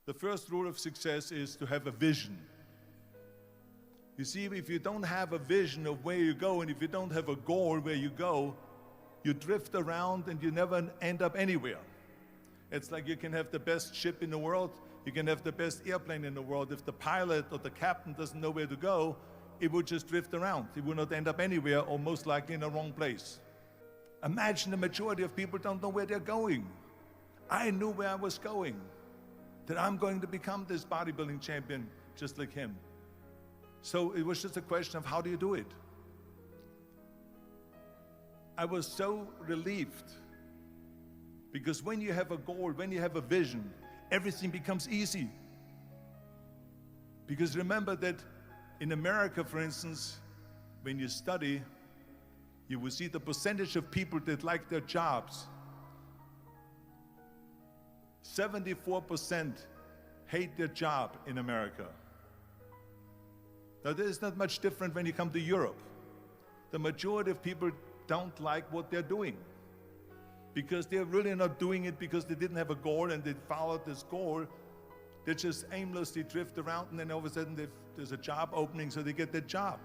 The first rule of success is to have a vision. You see, if you don't have a vision of where you go, and if you don't have a goal where you go, you drift around and you never end up anywhere. It's like you can have the best ship in the world, you can have the best airplane in the world. If the pilot or the captain doesn't know where to go, it would just drift around. It would not end up anywhere, or most likely in the wrong place. Imagine the majority of people don't know where they're going. I knew where I was going, that I'm going to become this bodybuilding champion just like him. So it was just a question of how do you do it? I was so relieved, because when you have a goal, when you have a vision, everything becomes easy. Because remember that in America, for instance, when you study, you will see the percentage of people that like their jobs. 74% hate their job in America. Now, there's not much different when you come to Europe. The majority of people don't like what they're doing, because they're really not doing it because they didn't have a goal and they followed this goal. They just aimlessly drift around, and then all of a sudden there's a job opening, so they get that job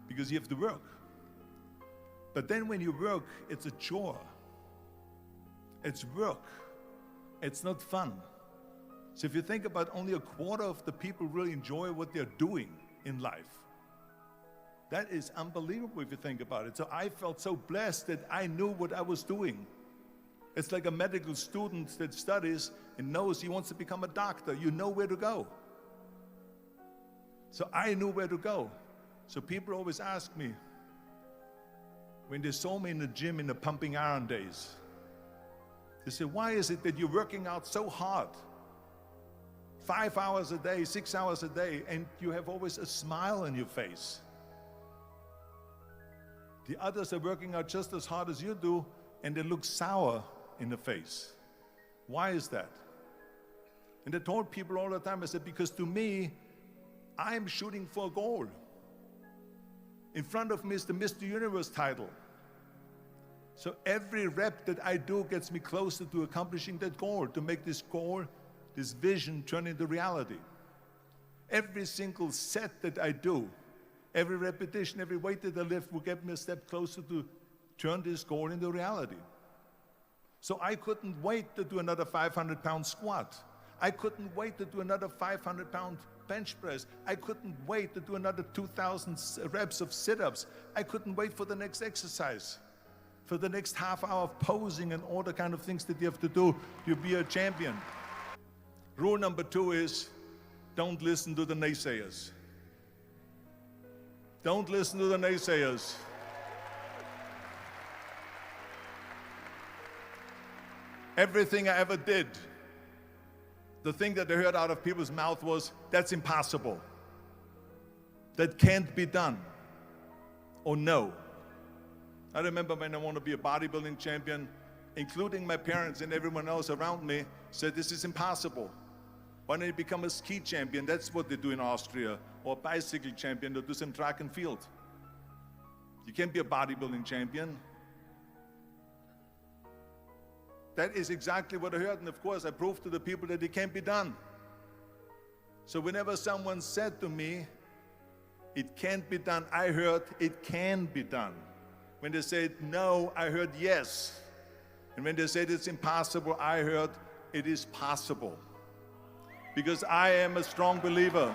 because you have to work. But then when you work, it's a chore. It's work. It's not fun. So if you think about, only a quarter of the people really enjoy what they're doing in life. That is unbelievable if you think about it. So I felt so blessed that I knew what I was doing. It's like a medical student that studies and knows he wants to become a doctor. You know where to go. So I knew where to go. So people always ask me, when they saw me in the gym in the pumping iron days, they say, why is it that you're working out so hard? 5 hours a day, 6 hours a day, and you have always a smile on your face. The others are working out just as hard as you do, and they look sour in the face. Why is that? And I told people all the time, I said, because to me, I'm shooting for a goal. In front of me is the Mr. Universe title. So every rep that I do gets me closer to accomplishing that goal, to make this goal, this vision, turn into reality. Every single set that I do, every repetition, every weight that I lift will get me a step closer to turn this goal into reality. So I couldn't wait to do another 500-pound squat. I couldn't wait to do another 500-pound bench press. I couldn't wait to do another 2,000 reps of sit-ups. I couldn't wait for the next exercise, for the next half hour of posing and all the kind of things that you have to do to be a champion. Rule number 2 is, don't listen to the naysayers. Don't listen to the naysayers. Everything I ever did, the thing that I heard out of people's mouth was, that's impossible. That can't be done. Or no. I remember when I wanted to be a bodybuilding champion, including my parents and everyone else around me, said, this is impossible. Why don't you become a ski champion? That's what they do in Austria. Or a bicycle champion, they'll do some track and field. You can't be a bodybuilding champion. That is exactly what I heard, and of course I proved to the people that it can't be done. So whenever someone said to me, it can't be done, I heard, it can be done. When they said no, I heard yes. And when they said it's impossible, I heard it is possible. Because I am a strong believer.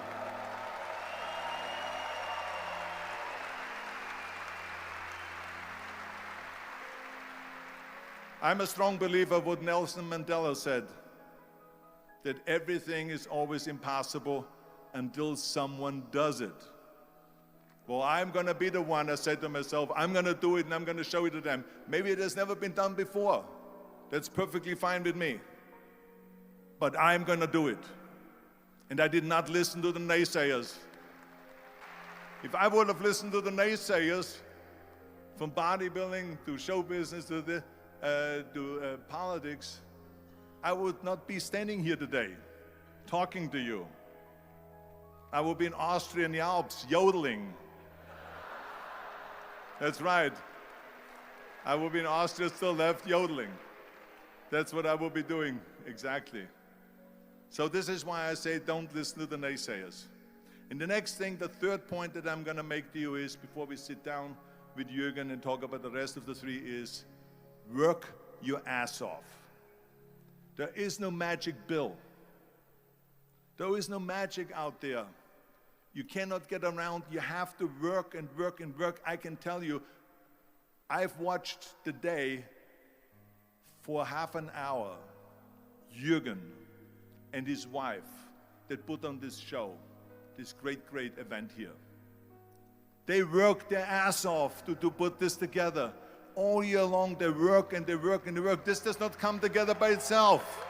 I'm a strong believer of what Nelson Mandela said, that everything is always impossible until someone does it. Well, I'm going to be the one, I said to myself, I'm going to do it and I'm going to show it to them. Maybe it has never been done before. That's perfectly fine with me. But I'm going to do it. And I did not listen to the naysayers. If I would have listened to the naysayers, from bodybuilding to show business to politics, I would not be standing here today talking to you. I would be in Austria in the Alps yodeling. That's right. I would be in Austria still left yodeling. That's what I will be doing, exactly. So this is why I say don't listen to the naysayers. And the next thing, the third point that I'm going to make to you is, before we sit down with Jürgen and talk about the rest of the three, is work your ass off. There is no magic bill. There is no magic out there. You cannot get around. You have to work and work and work. I can tell you, I've watched the day for half an hour, Jürgen and his wife that put on this show, this great event here. They work their ass off to put this together. All year long they work and they work and they work. This does not come together by itself.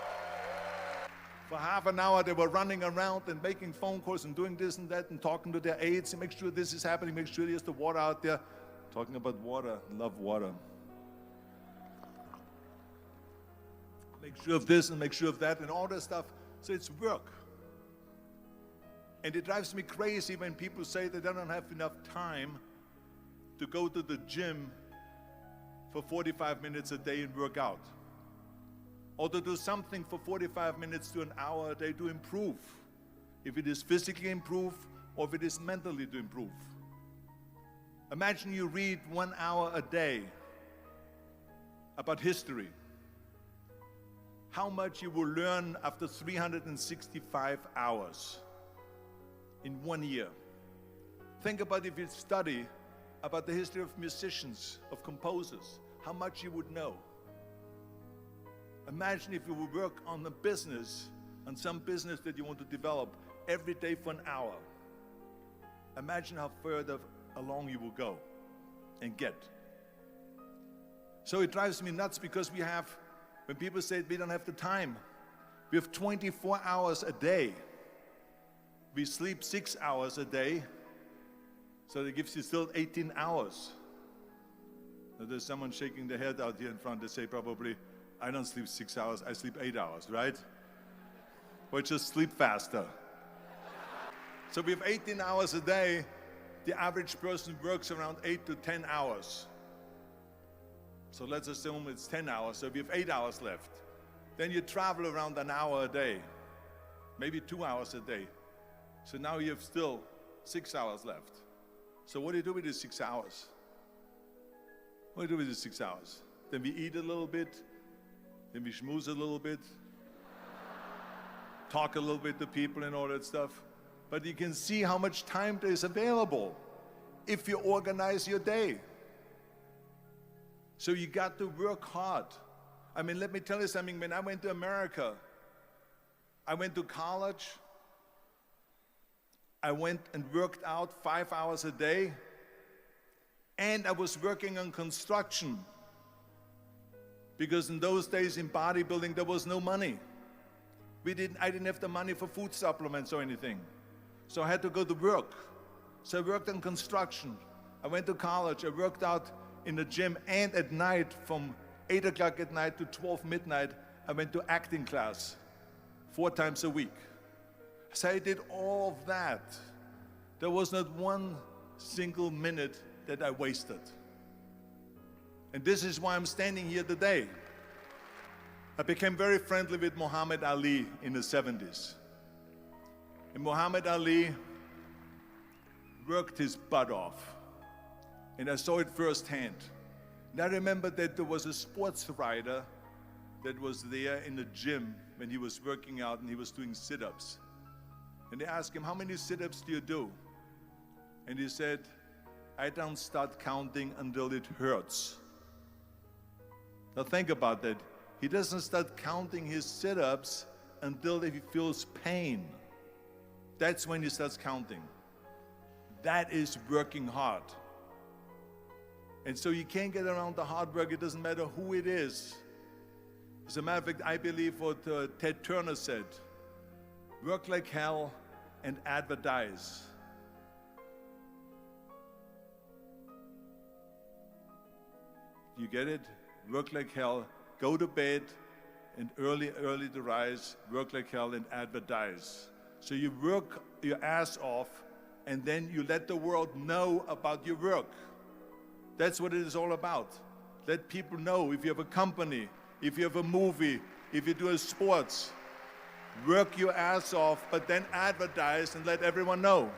For half an hour they were running around and making phone calls and doing this and that and talking to their aides and make sure this is happening, make sure there's the water out there. Talking about water, love water. Make sure of this and make sure of that and all that stuff. So it's work. And it drives me crazy when people say they don't have enough time to go to the gym for 45 minutes a day and work out. Or to do something for 45 minutes to an hour a day to improve. If it is physically improve or if it is mentally to improve. Imagine you read 1 hour a day about history. How much you will learn after 365 hours in 1 year. Think about if you study about the history of musicians, of composers, how much you would know. Imagine if you would work on a business, on some business that you want to develop every day for an hour. Imagine how further along you will go and get. So it drives me nuts because we have, when people say we don't have the time, we have 24 hours a day. We sleep 6 hours a day, so that gives you still 18 hours. Now there's someone shaking their head out here in front. They say probably, I don't sleep 6 hours, I sleep 8 hours, right? Or just sleep faster. So we have 18 hours a day. The average person works around 8 to 10 hours. So let's assume it's 10 hours, so we have 8 hours left. Then you travel around an hour a day, maybe 2 hours a day. So now you have still 6 hours left. So what do you do with these 6 hours? What do you do with these 6 hours? Then we eat a little bit, then we schmooze a little bit, talk a little bit to people and all that stuff. But you can see how much time there is available if you organize your day. So you got to work hard. I mean, let me tell you something. When I went to America, I went to college. I went and worked out 5 hours a day. And I was working on construction. Because in those days in bodybuilding, there was no money. I didn't have the money for food supplements or anything. So I had to go to work. So I worked on construction. I went to college. I worked out in the gym, and at night from 8 o'clock at night to 12 midnight, I went to acting class 4 times a week. So I did all of that. There was not one single minute that I wasted. And this is why I'm standing here today. I became very friendly with Muhammad Ali in the 70s. And Muhammad Ali worked his butt off. And I saw it firsthand. And I remember that there was a sports writer that was there in the gym when he was working out and he was doing sit-ups. And they asked him, how many sit-ups do you do? And he said, I don't start counting until it hurts. Now think about that. He doesn't start counting his sit-ups until he feels pain. That's when he starts counting. That is working hard. And so you can't get around the hard work. It doesn't matter who it is. As a matter of fact, I believe what Ted Turner said, work like hell and advertise. You get it? Work like hell, go to bed, and early to rise, work like hell and advertise. So you work your ass off, and then you let the world know about your work. That's what it is all about. Let people know if you have a company, if you have a movie, if you do a sports. work your ass off, but then advertise and let everyone know.